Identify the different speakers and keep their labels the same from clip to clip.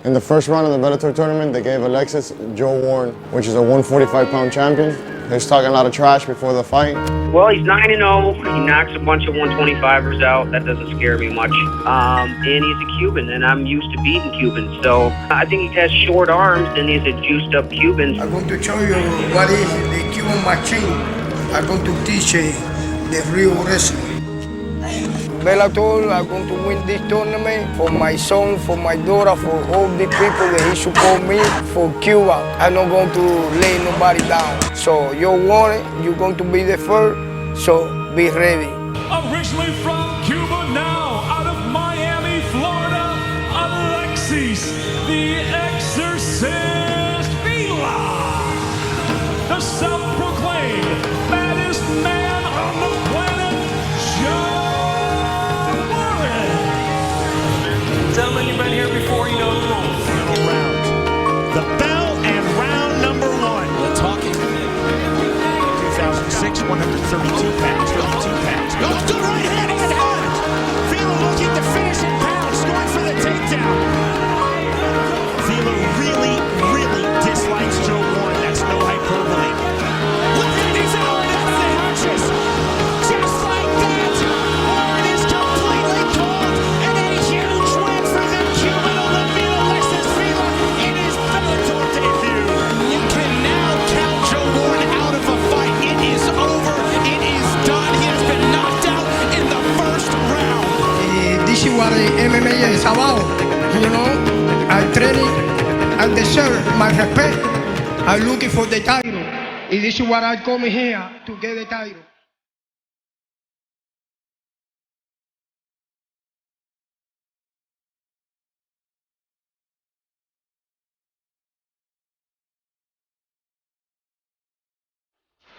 Speaker 1: In the first round of the Bellator tournament, they gave Alexis Joe Warren, which is a 145-pound champion. He was talking a lot of trash before the fight.
Speaker 2: Well, he's 9-0. He knocks a bunch of 125ers out. That doesn't scare me much. And he's a Cuban, and I'm used to beating Cubans. So I think he has short arms, and he's a juiced-up Cuban.
Speaker 3: I'm going to show you what is the Cuban machine. I'm going to teach you the real wrestling. Bellator, I'm going to win this tournament for my son, for my daughter, for all the people that he support me, for Cuba. I'm not going to lay nobody down. So you want it, you're going to be the first, so be ready.
Speaker 4: Originally from Cuba, now out of Miami, Florida, Alexis, the Exorcist Vila, the self-proclaimed baddest man on the planet, Joe. Gentlemen, you've been here before, you know the rules. Final round. The bell and round number one. We're talking 2006, 132 pounds, 32 pounds. Goes to the right hand and hard. Vila looking to finish in pounds, going for the takedown. Vila really, really dislikes Joe Warren. That's no hyperbole. Look at these out of the hunches. Just like that, Warren is completely cold and a huge win for the Cuban Olympian Alexis Vila in his Bellator debut. You can now count Joe Warren out of a fight. It is over. It is done. He has been knocked out in the first round.
Speaker 3: This is what the MMA is about. You know, I training and deserve my respect. I'm looking for the title. And this is what I come here to get the title.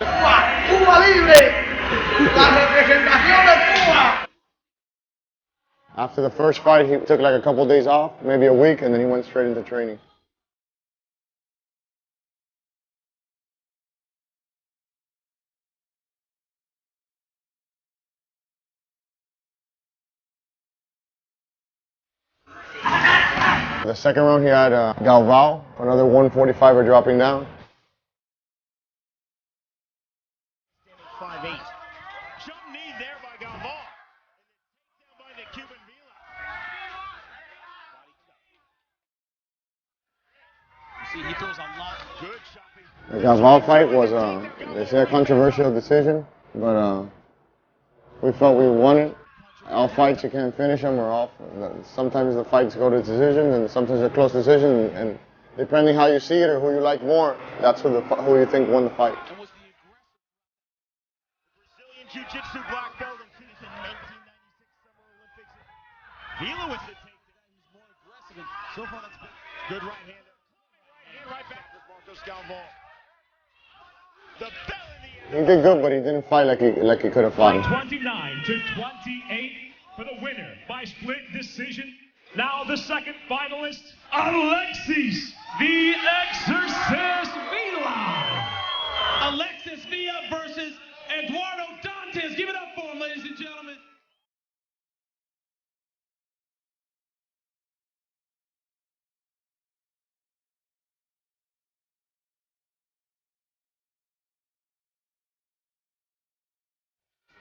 Speaker 3: Cuba Libre, la representación de Cuba.
Speaker 1: After the first fight, he took like a couple days off, maybe a week, and then he went straight into training. The second round, he had Galvao, another 145er dropping down.
Speaker 4: 5'8". Jump knee there by Galvao. Down by the Cuban Vila. You see, he throws a lot. Good shopping.
Speaker 1: The Galvao fight was, they say, a controversial decision, but we felt we won it. All fights, you can't finish them, or sometimes the fights go to decision, and sometimes they're close decision, and depending how you see it or who you like more, that's who you think won the fight.
Speaker 4: And was the Brazilian Jiu-Jitsu black belt in 1996 Summer Olympics. Vila with the takedown. He's more aggressive, and so far that's been good right hand. Right back with Marcos Galvao. The bell in the air.
Speaker 1: He did good, but he didn't fight like he could have fought.
Speaker 4: 29-28 for the winner by split decision. Now the second finalist, Alexis, the Exorcist Vila. Alexis Vila versus Eduardo Dantas. Give it up for him, ladies and gentlemen.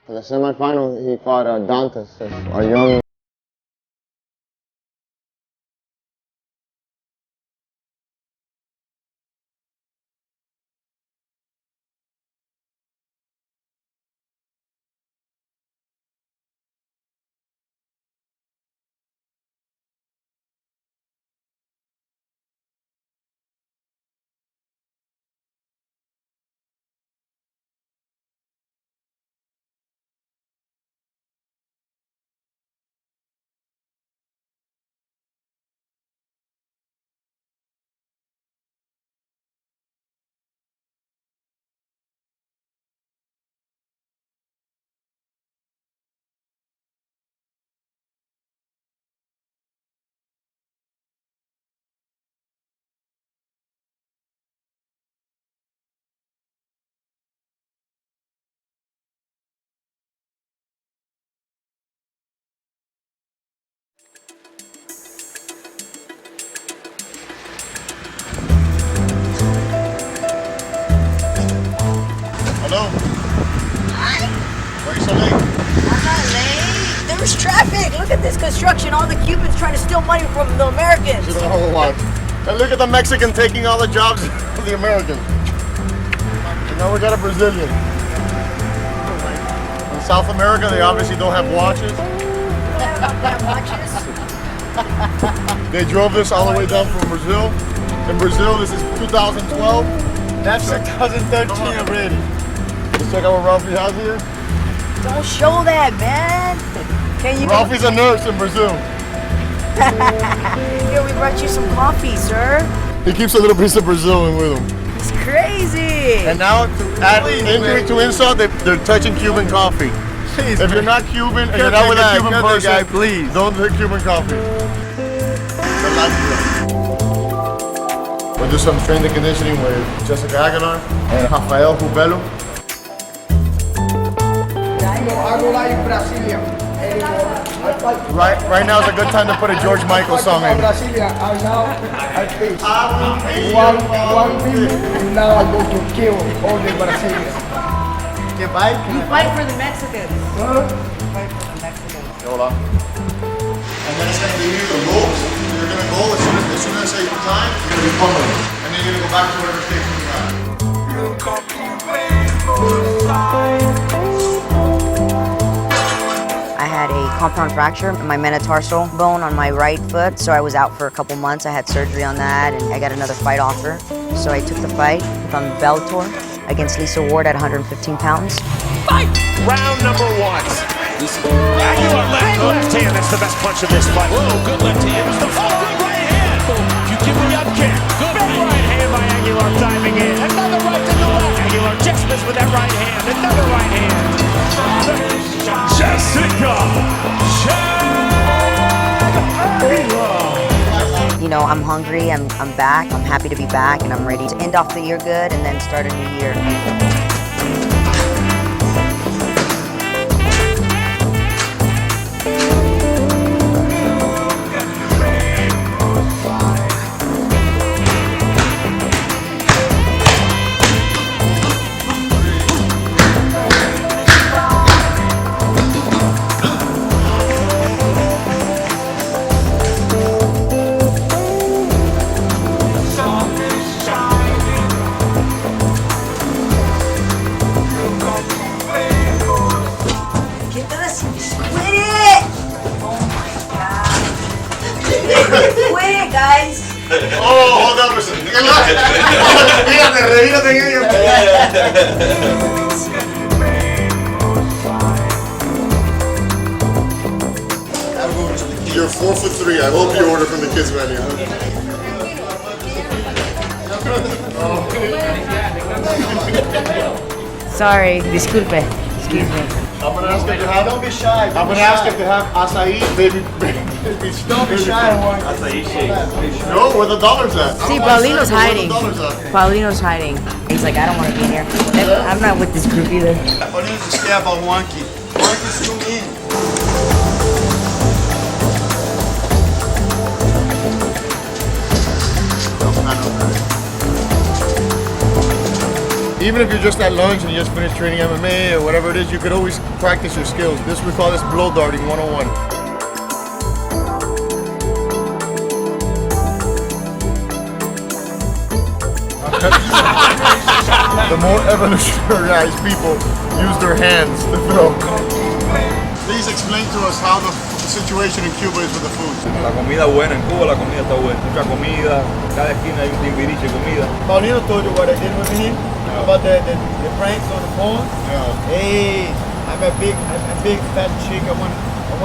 Speaker 1: For the semifinal, he fought Dantas, a young Hello.
Speaker 5: Hi.
Speaker 1: Why are you so late?
Speaker 5: I'm not late. There was traffic. Look at this construction. All the Cubans trying to steal money from the Americans.
Speaker 1: You don't know why. And look at the Mexican taking all the jobs of the Americans. And now we got a Brazilian. In South America, they obviously don't have watches. They drove this all the way down from Brazil. In Brazil, this is 2012.
Speaker 3: That's 2013 already.
Speaker 1: Let's check out what Ralphie has here.
Speaker 5: Don't show that, man. Can you?
Speaker 1: Ralphie's a nurse in Brazil.
Speaker 5: Here, we brought you some coffee, sir.
Speaker 1: He keeps a little piece of Brazilian with him.
Speaker 5: It's crazy.
Speaker 1: And now, to add injury to insult, they're touching Cuban coffee.
Speaker 3: Please,
Speaker 1: If you're not Cuban and you're not with a Cuban person,
Speaker 3: guy, please.
Speaker 1: don't drink Cuban coffee. The life We'll do some strength and conditioning with Jessica Aguilar and Rafael Rubelo. Right now is a good time to put a George Michael song in.
Speaker 3: Brasilia, and now I face one people, and now I go to kill all the Brazilians.
Speaker 5: You fight for the Mexicans.
Speaker 1: Hola. And then it's going to be the goals. You're going to go as soon as I say time, you're going to be pummeling. And then you're going to go back to whatever station you're
Speaker 5: I had a compound fracture in my metatarsal bone on my right foot, so I was out for a couple months. I had surgery on that, and I got another fight offer. So I took the fight from Bellator against Lisa Ward at 115 pounds.
Speaker 4: Fight! Round number one. Aguilar left hand. That's the best punch of this fight. Whoa, good left hand. It was the good right hand. You give me up kick. Good right hand by Aguilar diving in. Another right to the left. Aguilar just missed with that right hand. Another right hand. Jessica Aguilar.
Speaker 5: You know, I'm hungry, I'm back, I'm happy to be back, and I'm ready to end off the year good and then start a new year. Quit it, guys.
Speaker 1: Oh, hold on a second. Fíjate, revírate en ello. You're 4'3". I hope you order from the kids menu.
Speaker 5: Sorry, disculpe. Excuse me.
Speaker 1: I'm gonna ask if they have.
Speaker 3: Don't be shy.
Speaker 1: I'm gonna ask if they have acai, baby.
Speaker 3: Don't be shy, Juan.
Speaker 1: No, where the dollars at?
Speaker 5: See, Paulino's hiding.
Speaker 1: Where the dollars at?
Speaker 5: Paulino's hiding. He's like, I don't want to be here. I'm not with this group either.
Speaker 3: Paulino's scared about Juanqui. Juanqui's too mean.
Speaker 1: Even if you're just at lunch and you just finished training MMA or whatever it is, you could always practice your skills. We call this blow darting 101. The more evolutionarized people use their hands to throw. Please explain to us how the situation in Cuba is with the food.
Speaker 6: La comida buena en Cuba, la comida está buena. Mucha comida, cada esquina hay un timbiriche de comida.
Speaker 3: Paulino told you what I did with him about the pranks on the phone.
Speaker 1: Yeah.
Speaker 3: Hey, I'm a big fat chick. I want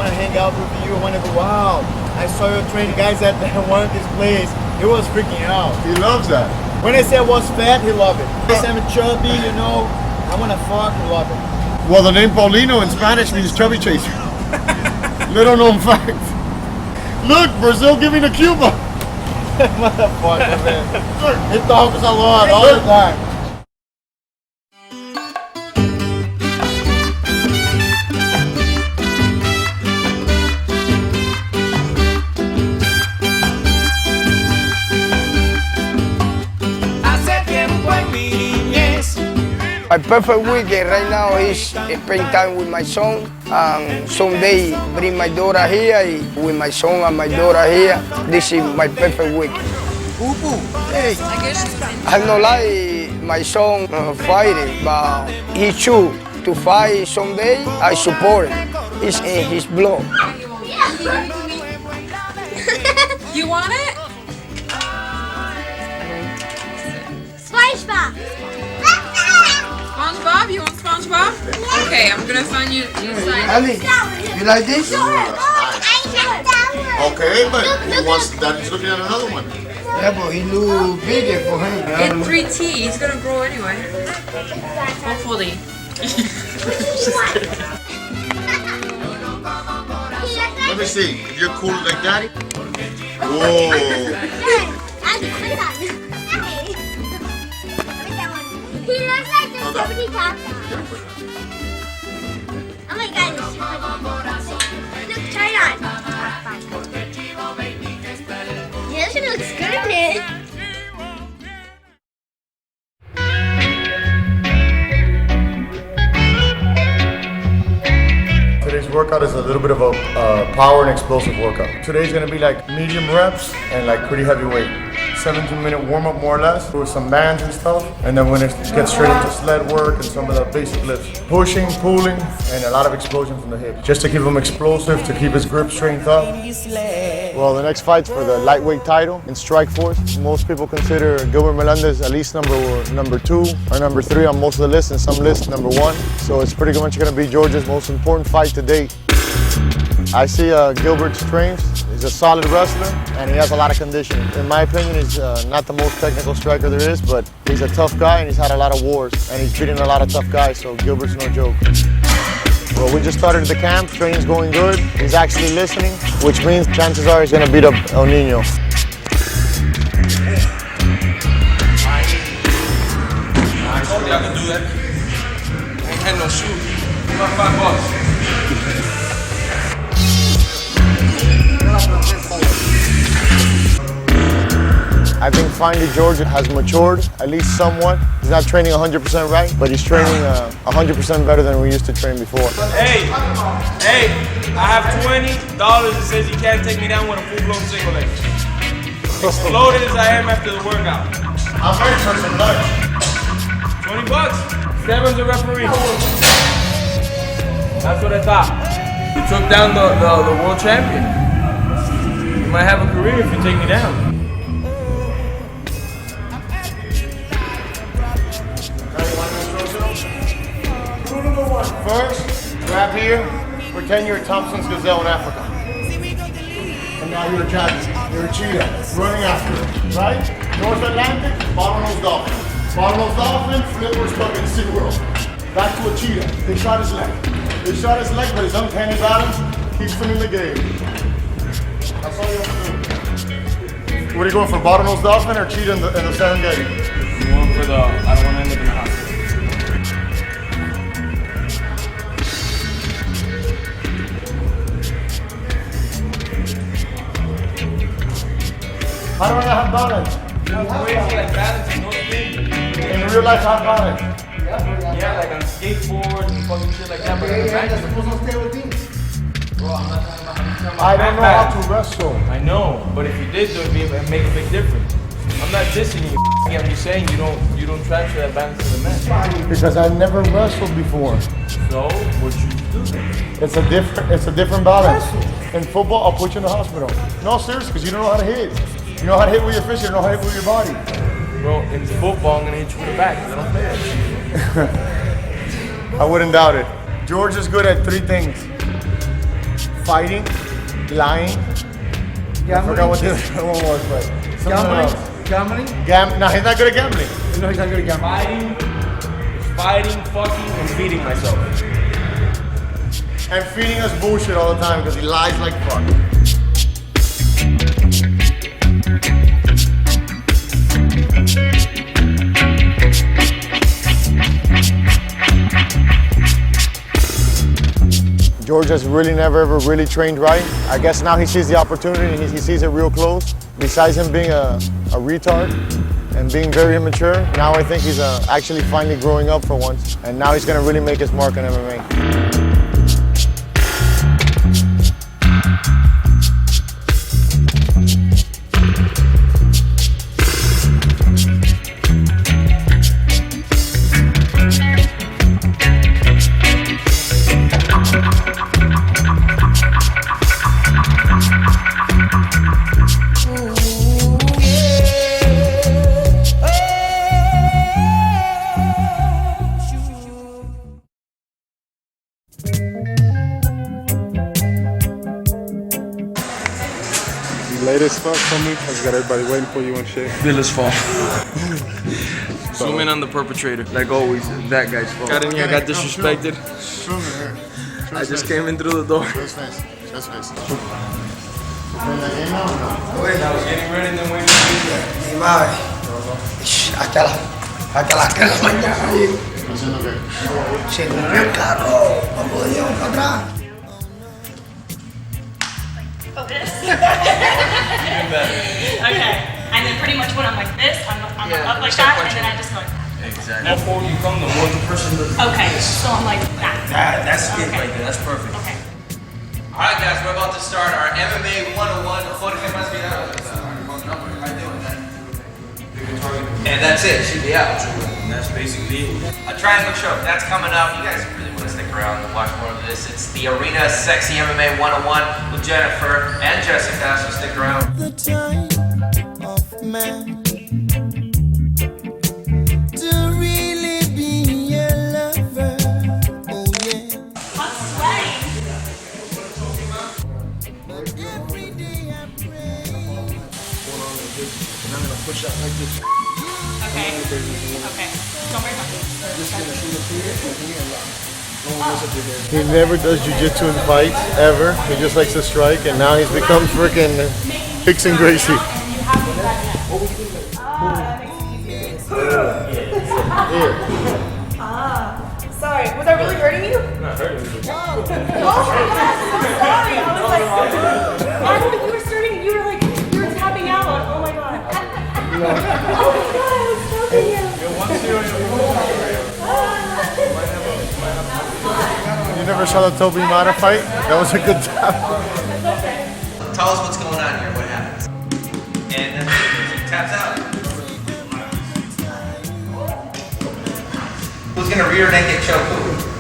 Speaker 3: to hang out with you. I want to go out. I saw you training guys at one of these places. He was freaking out.
Speaker 1: He loves that.
Speaker 3: When I said I was fat, he loved it. He said I'm chubby, you know. I want to fuck, he loved it.
Speaker 1: Well, the name Paulino in Spanish means chubby chaser. Little known fact. Look, Brazil giving to Cuba.
Speaker 3: Motherfucker, man. He talks a lot all the time. My perfect weekend right now is spend time with my son. Someday bring my daughter here with my son and my daughter here. This is my perfect weekend. Hey. I don't like my son fighting, but he choose to fight someday. I support him. It's in his blood.
Speaker 7: You want it?
Speaker 8: SpongeBob.
Speaker 7: SpongeBob? You want SpongeBob? Okay, I'm gonna find you inside.
Speaker 3: Ali, you like this?
Speaker 9: Okay, but he wants, Daddy's looking at another one.
Speaker 3: Yeah, but he look bigger for him.
Speaker 7: Get 3T. He's gonna grow anyway. Hopefully.
Speaker 9: Let me see. If you're cool like Daddy. Whoa.
Speaker 8: He looks like the Tiffany Taco. Oh my god, it's so funny. Look, try it on. Yeah, this looks good in it.
Speaker 1: Today's workout is a little bit of a power and explosive workout. Today's gonna be like medium reps and like pretty heavy weight. 17-minute warm-up more or less with some bands and stuff. And then when it gets straight into sled work and some of the basic lifts. Pushing, pulling, and a lot of explosion from the hip. Just to keep him explosive, to keep his grip strength up. Well, the next fight's for the lightweight title in Strikeforce. Most people consider Gilbert Melendez at least number 2 or number 3 on most of the lists, and some lists number 1. So it's pretty much gonna be George's most important fight to date. I see Gilbert's strengths. He's a solid wrestler, and he has a lot of conditioning. In my opinion, he's not the most technical striker there is, but he's a tough guy, and he's had a lot of wars, and he's beaten a lot of tough guys, so Gilbert's no joke. Well, we just started the camp. Training's going good. He's actually listening, which means chances are he's going to beat up El Nino.
Speaker 6: I told you I could do that. I ain't had no shoes. Give me $5.
Speaker 1: I think finally George has matured, at least somewhat. He's not training 100% right, but he's training 100% better than we used to train before.
Speaker 6: Hey, I have $20 that says you can't take me down with a full-blown single leg. Exploded as I am after the workout.
Speaker 1: I'm ready for some lunch.
Speaker 6: $20. Steven's a referee. That's what I thought. You took down the world champion. You might have a career if you take me down.
Speaker 1: First, grab here, pretend you're Thompson's gazelle in Africa. And now you're a jaguar, you're a cheetah, running after it, right? North Atlantic, bottlenose dolphin. Bottlenose dolphin, flipper stuck in SeaWorld. Back to a cheetah, they shot his leg. They shot his leg, but his uncanny balance keeps him in the game. That's all you have to do. What are you going for, bottlenose dolphin or cheetah in the Serengeti?
Speaker 6: I'm going for the, I don't want to end up in the hospital.
Speaker 1: How do I not have balance?
Speaker 6: Crazy like balance and those things.
Speaker 1: In real life, have balance.
Speaker 6: Yeah, like on skateboards and fucking shit like that. But on the back, bro, I'm not talking about.
Speaker 1: I don't know how to wrestle.
Speaker 6: I know, but if you did, it would make a big difference. I'm not dissing you. I'm just saying you don't transfer that balance to the men.
Speaker 1: Because I never wrestled before.
Speaker 6: So what you do?
Speaker 1: It's a different balance. In football, I'll put you in the hospital. No, seriously, because you don't know how to hit. You know how to hit with your fist, you don't know how to hit with your body.
Speaker 6: Bro, in football, I'm gonna hit you with the back. I don't play that shit.
Speaker 1: I wouldn't doubt it. George is good at 3 things: fighting, lying. I forgot what the other one was, but
Speaker 3: Gambling?
Speaker 1: No, he's not good at gambling.
Speaker 3: No, he's not good at gambling.
Speaker 6: Fighting, fucking, and feeding myself.
Speaker 1: And feeding us bullshit all the time because he lies like fuck. George has really never ever really trained right. I guess now he sees the opportunity and he sees it real close. Besides him being a retard, and being very immature. Now I think he's actually finally growing up for once, and now he's going to really make his mark on MMA.
Speaker 10: Latest stuff coming. Has got everybody waiting for you and shit.
Speaker 6: Villa's fault. Zoom in on the perpetrator. Like always, that guy's fault. Got in here, got disrespected. I just came in through the door.
Speaker 1: Just face.
Speaker 6: I was getting ready and then waiting to do that.
Speaker 3: Mi madre. Hasta las 3 de la mañana. Se rompió el carro. No podía ir para atrás.
Speaker 11: Okay, and then pretty much when I'm like this, I'm up like that, and then I just go like that.
Speaker 6: Exactly. The more you come, the more the person does.
Speaker 11: Okay, so I'm like that.
Speaker 6: That's it right there. That's perfect.
Speaker 11: Okay.
Speaker 12: All right, guys, we're about to start our MMA 101. And that's it. Should be out.
Speaker 6: That's basically it.
Speaker 12: A triangle choke. That's coming up. You guys really want to stick around and watch more of this. It's the Arena Sexy MMA 101 with Jennifer and Jessica. So stick around.
Speaker 4: The time of man to really be a lover. Oh yeah.
Speaker 11: I'm sweating.
Speaker 4: But every day I pray.
Speaker 10: And I'm gonna push out like this.
Speaker 11: Okay. Okay. Don't worry about this.
Speaker 1: He never does jiu-jitsu in fights, ever. He just likes to strike, and now he's become freaking Rickson Gracie.
Speaker 7: Sorry, was I really hurting you?
Speaker 6: Not hurting me.
Speaker 7: Oh my god, I'm so sorry. I was like, I thought you were starting, you were tapping out. Oh my god. Oh my god, I was stopping you.
Speaker 1: You never saw the Toby Mata fight? That was a good tap.
Speaker 12: Tell us what's going on here. What happens? And then he taps out. Who's gonna rear naked choke who?